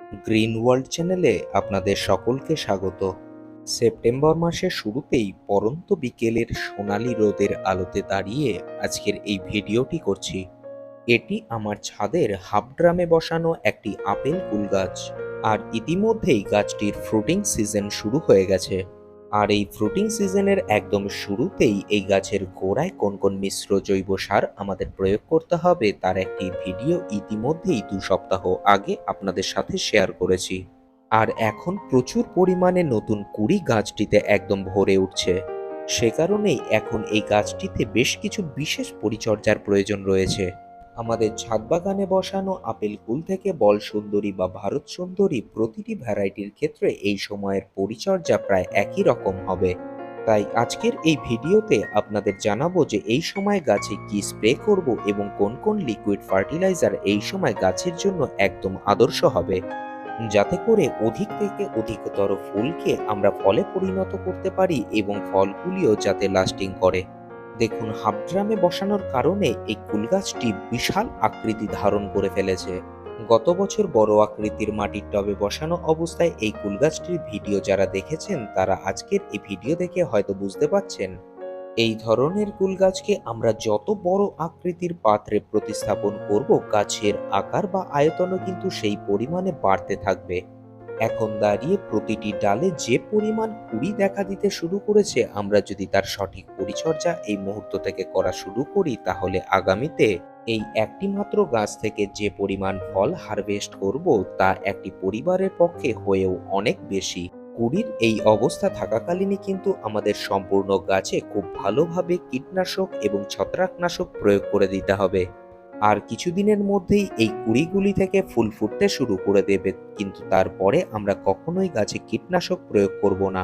গ্রিনওয়ার্ল্ড চ্যানেলে আপনাদের সকলকে স্বাগত। সেপ্টেম্বর মাসের শুরুতেই পড়ন্ত বিকেলের সোনালি রোদের আলোতে দাঁড়িয়ে আজকের এই ভিডিওটি করছি। এটি আমার ছাদের হাফ ড্রামে বসানো একটি আপেল কুল গাছ, আর ইতিমধ্যেই গাছটির ফ্রুটিং সিজন শুরু হয়ে গেছে। আর এই ফ্রুটিং সিজনের একদম শুরুতেই এই গাছের গোড়ায় কোন কোন মিশ্র জৈব সার আমাদের প্রয়োগ করতে হবে তার একটি ভিডিও ইতিমধ্যেই 2 সপ্তাহ আগে আপনাদের সাথে শেয়ার করেছি। আর এখন প্রচুর পরিমাণে নতুন কুড়ি গাছটিতে একদম ভরে উঠছে। সে কারণেই এখন এই গাছটিতে বেশ কিছু বিশেষ পরিচর্যার প্রয়োজন রয়েছে। আমাদের ছাদ বাগানে বসানো আপেল কুল থেকে বল সুন্দরী বা ভারত সুন্দরী প্রতিটি ভ্যারাইটির ক্ষেত্রে এই সময়ের পরিচর্যা প্রায় একই রকম হবে। তাই আজকের এই ভিডিওতে আপনাদের জানাবো যে এই সময় গাছে কি স্প্রে করব এবং কোন কোন লিকুইড ফার্টিলাইজার এই সময় গাছের জন্য একদম আদর্শ হবে, যাতে করে অধিক থেকে অধিকতর ফুলকে আমরা ফলে পরিণত করতে পারি এবং ফলগুলিও যাতে লাস্টিং করে। দেখুন, হাফ ড্রামে বসানোর কারণে এই কুল গাছটি বিশাল আকৃতি ধারণ করে ফেলেছে। গত বছর বড় আকৃতির মাটির টবে বসানো অবস্থায় এই কুল গাছটির ভিডিও যারা দেখেছেন তারা আজকের এই ভিডিও দেখে হয়তো বুঝতে পারছেন এই ধরনের কুল গাছকে আমরা যত বড় আকৃতির পাত্রে প্রতিস্থাপন করব, গাছের আকার বা আয়তনও কিন্তু সেই পরিমাণে বাড়তে থাকবে। এখন দাঁড়িয়ে প্রতিটি ডালে যে পরিমাণ কুড়ি দেখা দিতে শুরু করেছে, আমরা যদি তার সঠিক পরিচর্যা এই মুহূর্ত থেকে করা শুরু করি তাহলে আগামীতে এই একটি মাত্র গাছ থেকে যে পরিমাণ ফল হারভেস্ট করব তা একটি পরিবারের পক্ষে হয়েও অনেক বেশি। কুড়ির এই অবস্থা থাকাকালীনই কিন্তু আমাদের সম্পূর্ণ গাছে খুব ভালোভাবে কীটনাশক এবং ছত্রাকনাশক প্রয়োগ করে দিতে হবে। আর কিছুদিনের মধ্যেই এই কুড়িগুলি থেকে ফুল ফুটতে শুরু করে দেবে, কিন্তু তারপরে আমরা কখনোই গাছে কীটনাশক প্রয়োগ করব না।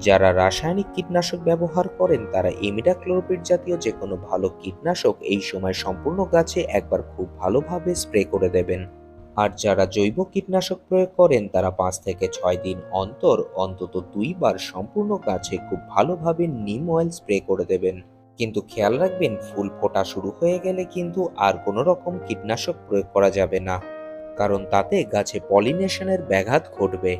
যারা রাসায়নিক কীটনাশক ব্যবহার করেন তারা ইমিডাক্লোপিড জাতীয় যে কোনো ভালো কীটনাশক এই সময় সম্পূর্ণ গাছে একবার খুব ভালোভাবে স্প্রে করে দেবেন। আর যারা জৈব কীটনাশক প্রয়োগ করেন তারা 5 থেকে 6 দিন অন্তর অন্তত 2 বার সম্পূর্ণ গাছে খুব ভালোভাবে নিম অয়েল স্প্রে করে দেবেন। কিন্তু খেয়াল রাখবেন, ফুল ফোটা শুরু হয়ে গেলে কিন্তু আর কোনো রকম কীটনাশক প্রয়োগ করা যাবে না, কারণ তাতে গাছে পলিনেশনের ব্যাঘাত ঘটবে।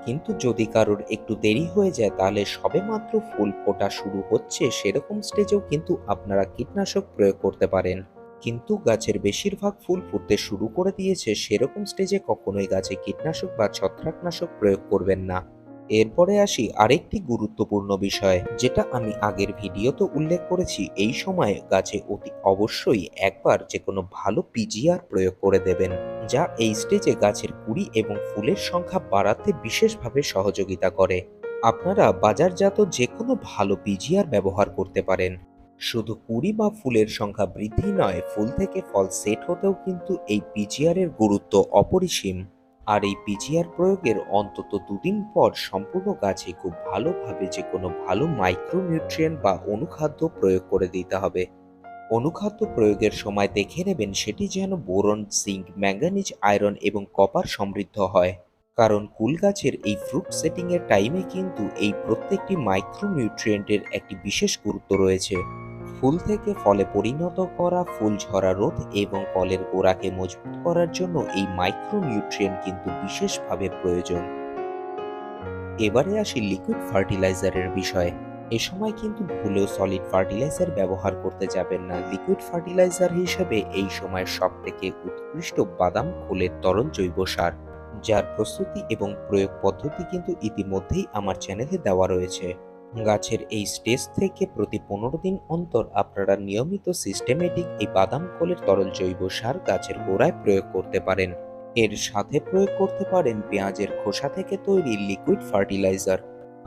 কিন্তু যদি কারোর একটু দেরি হয়ে যায় তাহলে সবেমাত্র ফুল ফোটা শুরু হচ্ছে সেরকম স্টেজেও কিন্তু আপনারা কীটনাশক প্রয়োগ করতে পারেন। কিন্তু গাছের বেশিরভাগ ফুল ফুটতে শুরু করে দিয়েছে সেরকম স্টেজে কখনোই গাছে কীটনাশক বা ছত্রাকনাশক প্রয়োগ করবেন না। এরপরে আসি আরেকটি গুরুত্বপূর্ণ বিষয়, যেটা আমি আগের ভিডিওতে উল্লেখ করেছি। এই সময় গাছে অতি অবশ্যই একবার যে কোনো ভালো পিজিআর প্রয়োগ করে দেবেন, যা এই স্টেজে গাছের কুড়ি এবং ফুলের সংখ্যা বাড়াতে বিশেষভাবে সহযোগিতা করে। আপনারা বাজারজাত যে কোনো ভালো পিজিআর ব্যবহার করতে পারেন। শুধু কুড়ি বা ফুলের সংখ্যা বৃদ্ধি নয়, ফুল থেকে ফল সেট হতেও কিন্তু এই পিজিআর এর গুরুত্ব অপরিসীম। আর এই পিজিআর প্রয়োগের অন্তত 2 দিন পর সম্পূর্ণ গাছে খুব ভালোভাবে যে কোনো ভালো মাইক্রোনিউট্রিয়েন্ট বা অনুখাদ্য প্রয়োগ করে দিতে হবে। অনুখাদ্য প্রয়োগের সময় দেখে নেবেন সেটি যেন বোরন, জিঙ্ক, ম্যাঙ্গানিজ, আয়রন এবং কপার সমৃদ্ধ হয়, কারণ কুল গাছের এই ফ্রুট সেটিং এর টাইমে কিন্তু এই প্রত্যেকটি মাইক্রোনিউট্রিয়েন্টের একটি বিশেষ গুরুত্ব রয়েছে। ফুল থেকে ফলে পরিণত করা, ফুল ঝরা রোধ এবং ফলের গোড়াকে মজবুত করার জন্য এই মাইক্রোনিউট্রিয়েন্ট কিন্তু বিশেষভাবে প্রয়োজন। এবারে আসি লিকুইড ফার্টিলাইজারের বিষয়ে। এ সময় কিন্তু ভুলেও সলিড ফার্টিলাইজার ব্যবহার করতে যাবেন না। লিকুইড ফার্টিলাইজার হিসেবে এই সময় সবথেকে উৎকৃষ্ট বাদাম খোলের তরল জৈব সার, যার প্রস্তুতি এবং প্রয়োগ পদ্ধতি কিন্তু ইতিমধ্যেই আমার চ্যানেলে দেওয়া রয়েছে। গাছের এই স্টেজ থেকে প্রতি 15 দিন অন্তর আপনারা নিয়মিত সিস্টেমেটিক এই বাদাম খোলের তরল জৈব সার গাছের গোড়ায় প্রয়োগ করতে পারেন। এর সাথে প্রয়োগ করতে পারেন পেঁয়াজের খোসা থেকে তৈরি লিকুইড ফার্টিলাইজার।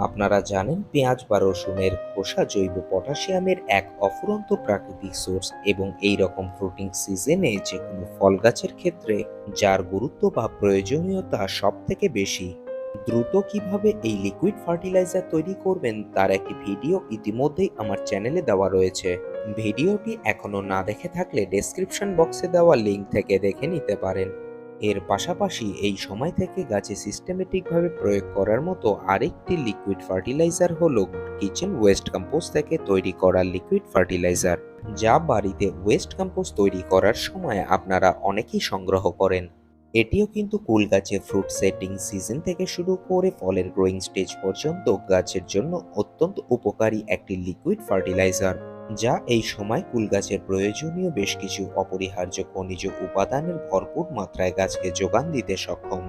আপনারা জানেন পেঁয়াজ বা রসুনের খোসা জৈব পটাশিয়ামের এক অফুরন্ত প্রাকৃতিক সোর্স, এবং এই রকম ফ্রুটিং সিজনে যে কোনো ফল গাছের ক্ষেত্রে যার গুরুত্ব বা প্রয়োজনীয়তা সব থেকে বেশি। দ্রুত কিভাবে এই লিকুইড ফার্টিলাইজার তৈরি করবেন তার একটি ভিডিও ইতিমধ্যেই আমার চ্যানেলে দেওয়া রয়েছে। ভিডিওটি এখনো না দেখে থাকলে ডেসক্রিপশন বক্সে দেওয়া লিঙ্ক থেকে দেখে নিতে পারেন। এর পাশাপাশি এই সময় থেকে গাছে সিস্টেমেটিকভাবে প্রয়োগ করার মতো আরেকটি লিকুইড ফার্টিলাইজার হলো কিচেন ওয়েস্ট কম্পোস্ট থেকে তৈরি করা লিকুইড ফার্টিলাইজার, যা বাড়িতে ওয়েস্ট কম্পোস্ট তৈরি করার সময় আপনারা অনেকেই সংগ্রহ করেন। এটিও কিন্তু কুল গাছের ফ্রুট সেটিং সিজন থেকে শুরু করে ফলের গ্রোয়িং স্টেজ পর্যন্ত গাছের জন্য অত্যন্ত উপকারী একটি লিকুইড ফার্টিলাইজার, যা এই সময় কুল গাছের প্রয়োজনীয় বেশ কিছু অপরিহার্য খনিজ উপাদানের ভরপুর মাত্রায় গাছকে যোগান দিতে সক্ষম।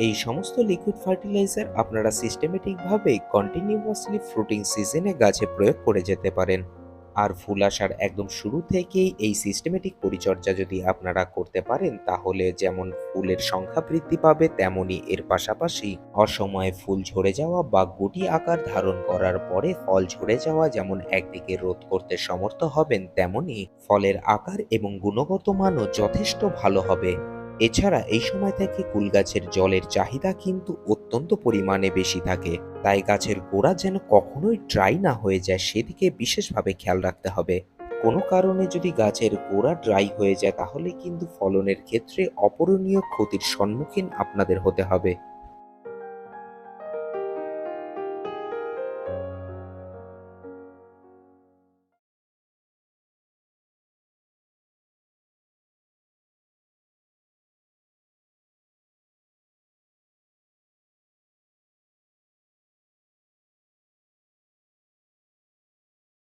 এই সমস্ত লিকুইড ফার্টিলাইজার আপনারা সিস্টেমেটিকভাবে কন্টিনিউয়াসলি ফ্রুটিং সিজনে গাছে প্রয়োগ করে যেতে পারেন। আর ফুল আসার একদম শুরু থেকেই এই সিস্টেমেটিক পরিচর্যা যদি আপনারা করতে পারেন, তাহলে যেমন ফুলের সংখ্যা বৃদ্ধি পাবে, তেমনি এর পাশাপাশি অসময়ে ফুল ঝরে যাওয়া বা গুটি আকার ধারণ করার পরে ফল ঝরে যাওয়া যেমন একদিকে রোধ করতে সমর্থ হবেন, তেমনি ফলের আকার এবং গুণগত মানও যথেষ্ট ভালো হবে। এছাড়া এই সময় থেকে কুল গাছের জলের চাহিদা কিন্তু অত্যন্ত পরিমাণে বেশি থাকে, তাই গাছের গোড়া যেন কখনোই ড্রাই না হয়ে যায় সেদিকে বিশেষভাবে খেয়াল রাখতে হবে। কোনো কারণে যদি গাছের গোড়া ড্রাই হয়ে যায়, তাহলে কিন্তু ফলনের ক্ষেত্রে অপূরণীয় ক্ষতির সম্মুখীন আপনাদের হতে হবে।